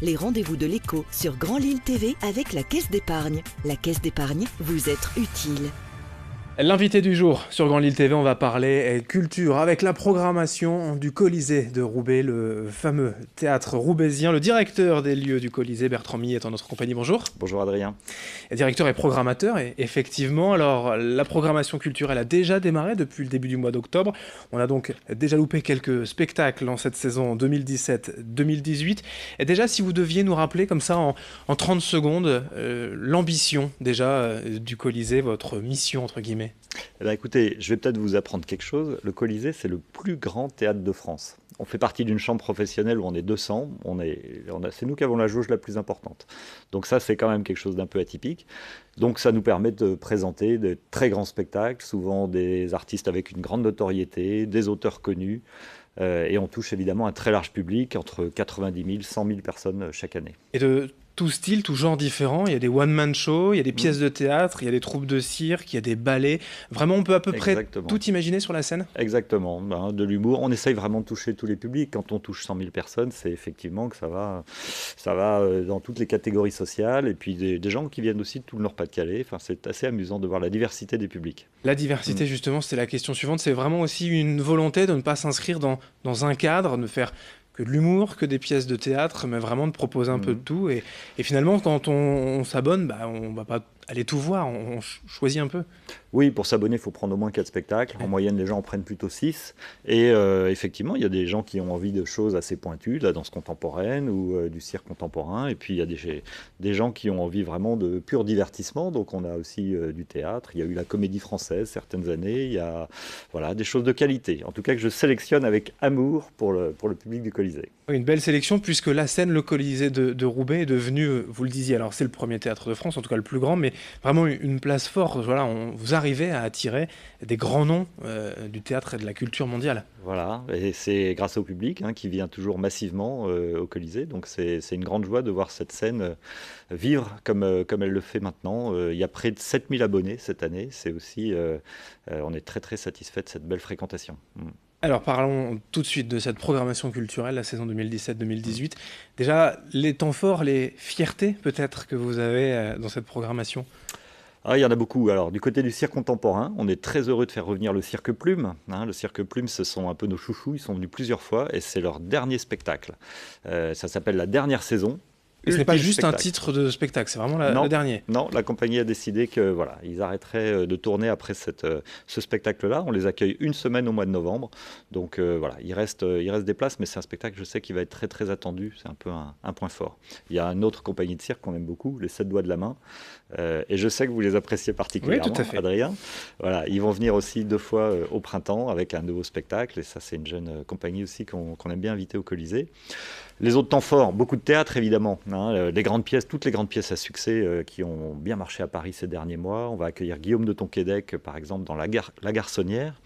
les rendez-vous de l'écho sur Grand Lille TV avec la Caisse d'épargne. La Caisse d'épargne, vous être utile. L'invité du jour sur Grand Lille TV, on va parler culture avec la programmation du Colisée de Roubaix, le fameux théâtre roubaisien. Le directeur des lieux du Colisée, Bertrand Millet, est en notre compagnie. Bonjour. Bonjour Adrien. Directeur et programmateur, et effectivement. Alors, la programmation culturelle a déjà démarré depuis le début du mois d'octobre. On a donc déjà loupé quelques spectacles en cette saison 2017-2018. Et déjà, si vous deviez nous rappeler comme ça en 30 secondes l'ambition déjà du Colisée, votre mission entre guillemets. Eh bien, écoutez, je vais peut-être vous apprendre quelque chose. Le Colisée, c'est le plus grand théâtre de France. On fait partie d'une chambre professionnelle où on est 200. C'est nous qui avons la jauge la plus importante. Donc ça, c'est quand même quelque chose d'un peu atypique. Donc ça nous permet de présenter de très grands spectacles, souvent des artistes avec une grande notoriété, des auteurs connus. Et on touche évidemment un très large public, entre 90 000 et 100 000 personnes chaque année. Et de tout style, tout genre différent. Il y a des one-man shows, il y a des pièces de théâtre, il y a des troupes de cirque, il y a des ballets. Vraiment, on peut à peu près tout imaginer sur la scène. Exactement. De l'humour. On essaye vraiment de toucher tous les publics. Quand on touche 100 000 personnes, c'est effectivement que ça va dans toutes les catégories sociales. Et puis des gens qui viennent aussi de tout le Nord-Pas-de-Calais. Enfin, c'est assez amusant de voir la diversité des publics. La diversité, justement, c'est la question suivante. C'est vraiment aussi une volonté de ne pas s'inscrire dans un cadre, de faire que de l'humour, que des pièces de théâtre, mais vraiment de proposer un peu de tout. Et finalement, quand on s'abonne, on va pas aller tout voir, on choisit un peu. Oui, pour s'abonner, il faut prendre au moins 4 spectacles. En moyenne, les gens en prennent plutôt 6. Et effectivement, il y a des gens qui ont envie de choses assez pointues, de la danse contemporaine ou du cirque contemporain. Et puis, il y a des gens qui ont envie vraiment de pur divertissement. Donc, on a aussi du théâtre. Il y a eu la comédie française certaines années. Il y a des choses de qualité. En tout cas, que je sélectionne avec amour pour le public du Colisée. Une belle sélection, puisque la scène, le Colisée de Roubaix est devenu, vous le disiez, alors c'est le premier théâtre de France, en tout cas le plus grand, mais vraiment une place forte. Voilà, vous arrivez à attirer des grands noms du théâtre et de la culture mondiale. Voilà, et c'est grâce au public qui vient toujours massivement au Colisée. Donc c'est une grande joie de voir cette scène vivre comme elle le fait maintenant. Il y a près de 7000 abonnés cette année. C'est aussi, on est très très satisfait de cette belle fréquentation. Alors parlons tout de suite de cette programmation culturelle, la saison 2017-2018. Déjà, les temps forts, les fiertés peut-être que vous avez dans cette programmation. Il y en a beaucoup. Alors, du côté du cirque contemporain, on est très heureux de faire revenir le Cirque Plume. Le Cirque Plume, ce sont un peu nos chouchous. Ils sont venus plusieurs fois et c'est leur dernier spectacle. Ça s'appelle La Dernière Saison. Et ce n'est pas juste un titre de spectacle, c'est vraiment le dernier. Non, la compagnie a décidé que ils arrêteraient de tourner après ce spectacle-là. On les accueille une semaine au mois de novembre. Donc il reste des places, mais c'est un spectacle, je sais, qui va être très très attendu. C'est un peu un point fort. Il y a une autre compagnie de cirque qu'on aime beaucoup, les 7 doigts de la main. Et je sais que vous les appréciez particulièrement, oui, tout à fait. Adrien. Voilà, ils vont venir aussi 2 fois au printemps avec un nouveau spectacle. Et ça, c'est une jeune compagnie aussi qu'on aime bien inviter au Colisée. Les autres temps forts, beaucoup de théâtre évidemment. Les grandes pièces, toutes les grandes pièces à succès qui ont bien marché à Paris ces derniers mois. On va accueillir Guillaume de Tonquédec, par exemple, dans La Garçonnière.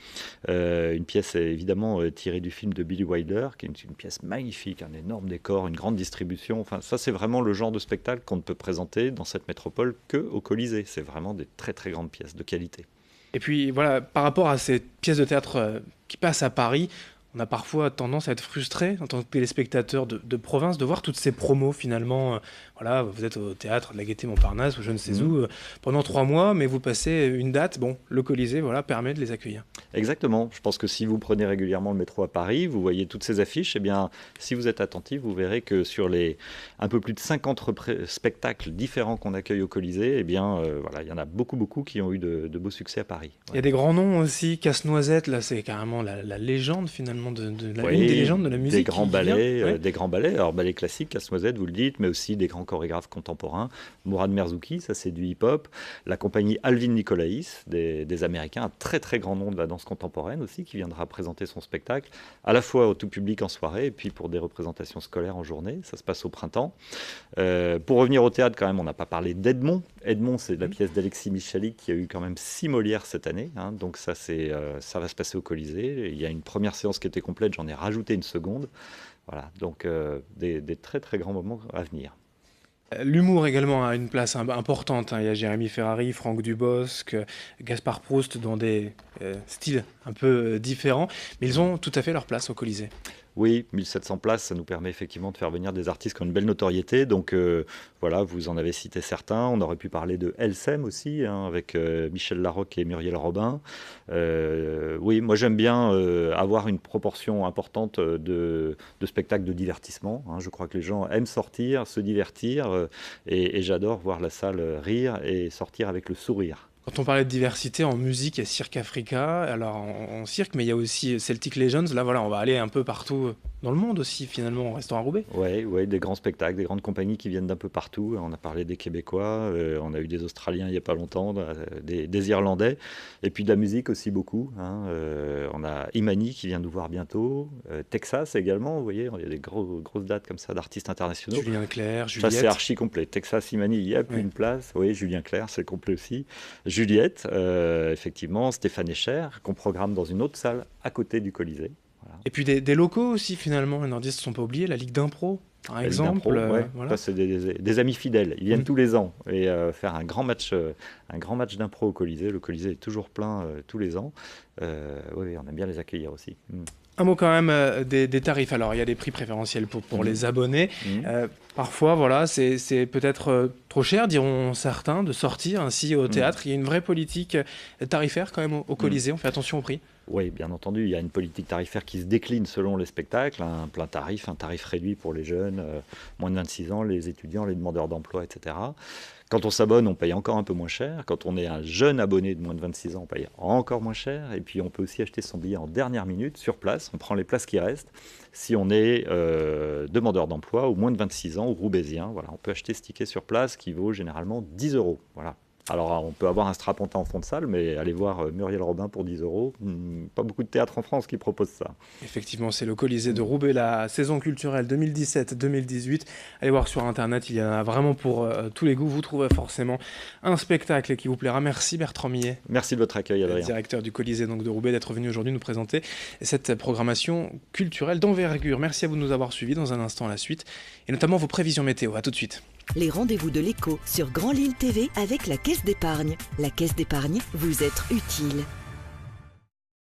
Une pièce évidemment tirée du film de Billy Wilder, qui est une pièce magnifique, un énorme décor, une grande distribution. Enfin, ça, c'est vraiment le genre de spectacle qu'on ne peut présenter dans cette métropole qu'au Colisée. C'est vraiment des très très grandes pièces de qualité. Et puis voilà, par rapport à ces pièces de théâtre qui passent à Paris, on a parfois tendance à être frustré en tant que téléspectateur de province de voir toutes ces promos finalement. Vous êtes au théâtre de la Gaîté-Montparnasse ou je ne sais où pendant 3 mois, mais vous passez une date. Le Colisée permet de les accueillir. Exactement. Je pense que si vous prenez régulièrement le métro à Paris, vous voyez toutes ces affiches. Eh bien, si vous êtes attentif, vous verrez que sur les un peu plus de 50 spectacles différents qu'on accueille au Colisée, il y en a beaucoup qui ont eu de beaux succès à Paris. Ouais. Il y a des grands noms aussi. Casse-Noisette, là, c'est carrément la légende finalement une des légendes de la musique. Des grands ballets. Alors ballet classique, Casse-Noisette, vous le dites, mais aussi des grands chorégraphes contemporains. Mourad Merzouki, ça c'est du hip-hop. La compagnie Alvin Nicolaïs, des Américains, un très très grand nom de la danse contemporaine aussi, qui viendra présenter son spectacle, à la fois au tout public en soirée, et puis pour des représentations scolaires en journée. Ça se passe au printemps. Pour revenir au théâtre, quand même, on n'a pas parlé d'Edmond. Edmond, c'est la pièce d'Alexis Michalik qui a eu quand même 6 Molières cette année. Donc ça va se passer au Colisée. Il y a une première séance qui était complète, j'en ai rajouté une seconde. Voilà, donc des très très grands moments à venir. L'humour également a une place importante. Il y a Jérémy Ferrari, Franck Dubosc, Gaspard Proust dans des styles un peu différents, mais ils ont tout à fait leur place au Colisée. Oui, 1700 places, ça nous permet effectivement de faire venir des artistes qui ont une belle notoriété. Donc voilà, vous en avez cité certains. On aurait pu parler de LSM aussi, hein, avec Michel Larocque et Muriel Robin. Oui, moi j'aime bien avoir une proportion importante de spectacles de divertissement, hein. Je crois que les gens aiment sortir, se divertir, et j'adore voir la salle rire et sortir avec le sourire. Quand on parlait de diversité en musique, il y a Cirque Africa, alors en cirque, mais il y a aussi Celtic Legends. Là, voilà, on va aller un peu partout dans le monde aussi, finalement, en restant à Roubaix. Oui, ouais, des grands spectacles, des grandes compagnies qui viennent d'un peu partout. On a parlé des Québécois, on a eu des Australiens il n'y a pas longtemps, des Irlandais, et puis de la musique aussi beaucoup, hein. On a Imani qui vient nous voir bientôt, Texas également, vous voyez, il y a des grosses dates comme ça d'artistes internationaux. Julien Clerc, Ça, Juliette. c'est archi complet. Texas, Imani, il n'y a plus une place. Oui, Julien Clerc, c'est complet aussi. Juliette, effectivement, Stéphane Echer, qu'on programme dans une autre salle à côté du Colisée. Voilà. Et puis des locaux aussi, finalement, les nordistes ne sont pas oubliés, la Ligue d'impro, par La Ligue exemple. d'impro, ouais. Voilà. Ça, c'est des amis fidèles. Ils viennent tous les ans et faire un grand match d'impro au Colisée. Le Colisée est toujours plein tous les ans. Oui, on aime bien les accueillir aussi. Un mot quand même des tarifs. Alors, il y a des prix préférentiels pour les abonnés. Parfois, voilà, c'est peut-être trop cher, diront certains, de sortir ainsi au théâtre. Il y a une vraie politique tarifaire quand même au Colisée. On fait attention au prix. Oui, bien entendu, il y a une politique tarifaire qui se décline selon les spectacles, un plein tarif, un tarif réduit pour les jeunes, moins de 26 ans, les étudiants, les demandeurs d'emploi, etc. Quand on s'abonne, on paye encore un peu moins cher. Quand on est un jeune abonné de moins de 26 ans, on paye encore moins cher. Et puis on peut aussi acheter son billet en dernière minute, sur place. On prend les places qui restent. Si on est demandeur d'emploi ou moins de 26 ans ou roubaisien, voilà, on peut acheter ce ticket sur place qui vaut généralement 10 €. Voilà. Alors, on peut avoir un strapontin en fond de salle, mais allez voir Muriel Robin pour 10 €. Pas beaucoup de théâtres en France qui proposent ça. Effectivement, c'est le Colisée de Roubaix, la saison culturelle 2017-2018. Allez voir sur Internet, il y en a vraiment pour tous les goûts. Vous trouverez forcément un spectacle qui vous plaira. Merci Bertrand Millet. Merci de votre accueil, Adrien. Directeur du Colisée donc, de Roubaix, d'être venu aujourd'hui nous présenter cette programmation culturelle d'envergure. Merci à vous de nous avoir suivis. Dans un instant, la suite, et notamment vos prévisions météo. À tout de suite. Les rendez-vous de l'écho sur Grand Lille TV avec la Caisse d'épargne. La Caisse d'épargne, vous êtes utile.